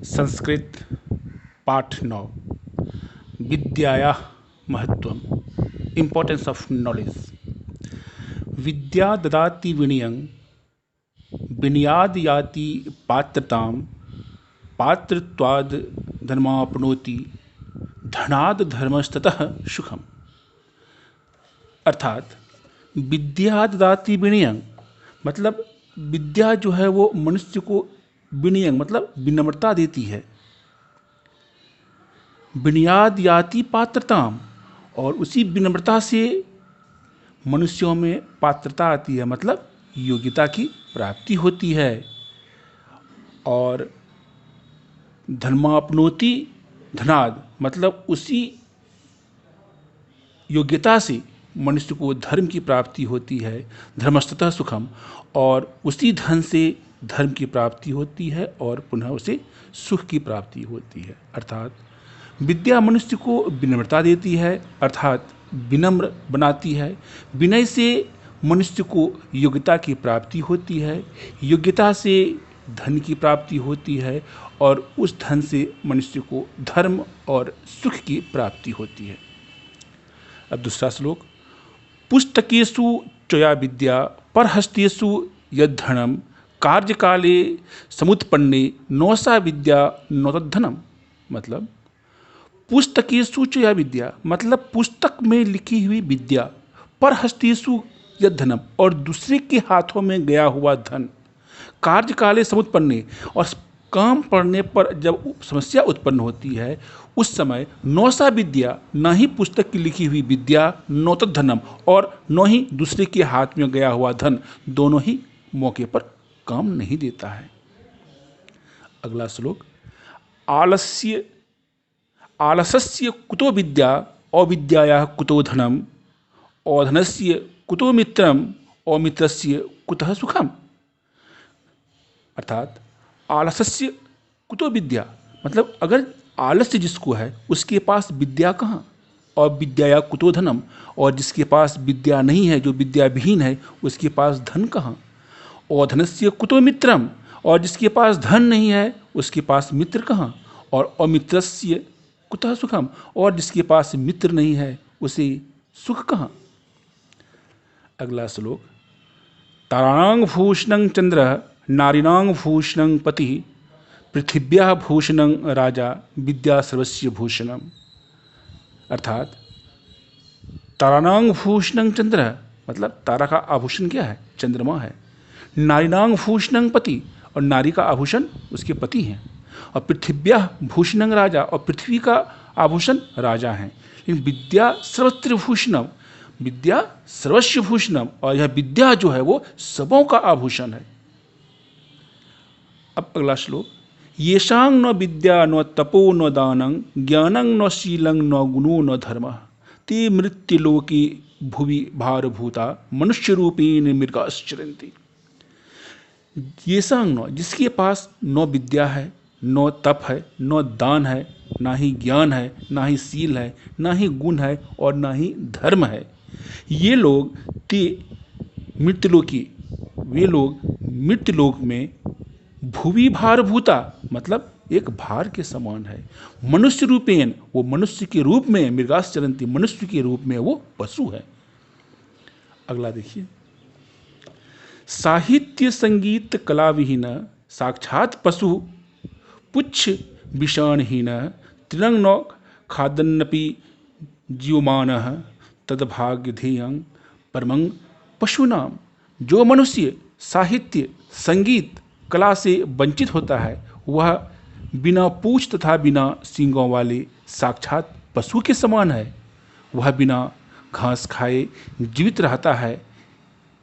संस्कृत पाठ 9 विद्यायाः महत्वम importance of knowledge. विद्या ददाति विनयं विनयाद् याति पात्रतां पात्रत्वाद् धर्माप्नोति धनाद् धर्मस्ततः सुखम। अर्थात विद्या ददाति विनयं मतलब विद्या जो है वो मनुष्य को विनयं मतलब विनम्रता देती है। विनयाद् याति पात्रताम और उसी विनम्रता से मनुष्यों में पात्रता आती है मतलब योग्यता की प्राप्ति होती है। और धर्माप्नोति धनाद् मतलब उसी योग्यता से मनुष्य को धर्म की प्राप्ति होती है। धर्मस्ततः सुखम और उसी धन से धर्म की प्राप्ति होती है और पुनः उसे सुख की प्राप्ति होती है। अर्थात विद्या मनुष्य को विनम्रता देती है अर्थात विनम्र बनाती है। विनय से मनुष्य को योग्यता की प्राप्ति होती है। योग्यता से धन की प्राप्ति होती है और उस धन से मनुष्य को धर्म और सुख की प्राप्ति होती है। अब दूसरा श्लोक। पुस्तकेषु चया विद्या परहस्तेषु यद्धनम कार्यकाले समुत्पन्ने न सा विद्या न तद्धनम। मतलब पुस्तकेषु चया विद्या मतलब पुस्तक में लिखी हुई विद्या परहस्तेषु यद्धनम और दूसरे के हाथों में गया हुआ धन कार्यकाले समुत्पन्ने और काम पड़ने पर जब समस्या उत्पन्न होती है उस समय न सा विद्या न ही पुस्तक की लिखी हुई विद्या न तद्धनम और न ही दूसरे के हाथ में गया हुआ धन दोनों ही मौके पर काम नहीं देता है। अगला श्लोक। आलस्यस्य कुतो विद्या अविद्यायाः कुतो धनम अधनस्य कुतो मित्रम अमित्रस्य कुतः सुखम। अर्थात आलस्य कुतो विद्या मतलब अगर आलस्य जिसको है उसके पास विद्या कहाँ और विद्याया कुतो धनम और जिसके पास विद्या नहीं है जो विद्याविहीन है उसके पास धन कहाँ। और धनस्य कुतो मित्रम और जिसके पास धन नहीं है उसके पास मित्र कहाँ। और अमित्रस्य कुतः सुखम और जिसके पास मित्र नहीं है उसे सुख कहाँ। अगला श्लोक। ताराणां भूषणं चंद्रः नारीणां भूषणं पतिः पृथिव्याः भूषणं राजा विद्या सर्वस्य भूषणम। अर्थात ताराणां भूषणं चंद्रः मतलब तारा का आभूषण क्या है चंद्रमा है। नारीणां भूषणं पति और नारी का आभूषण उसके पति हैं। और पृथिव्याः भूषणं राजा और पृथ्वी का आभूषण राजा हैं। लेकिन विद्या सर्वत्र भूषणम विद्या सर्वस्य भूषणम और यह विद्या जो है वो सबों का आभूषण है। अब अगला श्लोक। येषां न विद्या न तपो न दानं ज्ञानं न शीलं न गुणो न धर्मः ते मृत्युलोके भुवि भारभूता मनुष्यरूपेण मृगाश्चरन्ति। येषां न जिसके पास न विद्या है न तप है न दान है ना ही ज्ञान है ना ही शील है ना ही गुण है और ना ही धर्म है ये लोग ते मृत्युलोकी वे लोग मृत्युलोक में भुवि भारभूता मतलब एक भार के समान है। मनुष्य रूपेण वो मनुष्य के रूप में मृगाश्चरन्ति मनुष्य के रूप में वो पशु है। अगला देखिए। साहित्य संगीत कला विहीन साक्षात पशु पुच्छ विषाणहीन तृणं न खादन्नपि जीवमानः तद्भाग्यधेयं परमं पशूनां। जो मनुष्य साहित्य संगीत कला से वंचित होता है वह बिना पूंछ तथा बिना सींगों वाले साक्षात पशु के समान है। वह बिना घास खाए जीवित रहता है।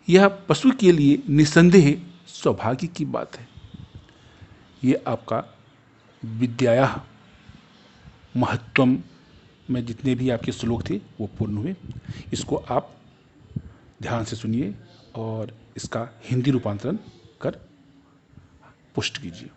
यह पशु के लिए निसंदेह सौभाग्य की बात है। ये आपका विद्यायाः महत्वम में जितने भी आपके श्लोक थे वो पूर्ण हुए। इसको आप ध्यान से सुनिए और इसका हिंदी रूपांतरण कर पुष्ट कीजिए।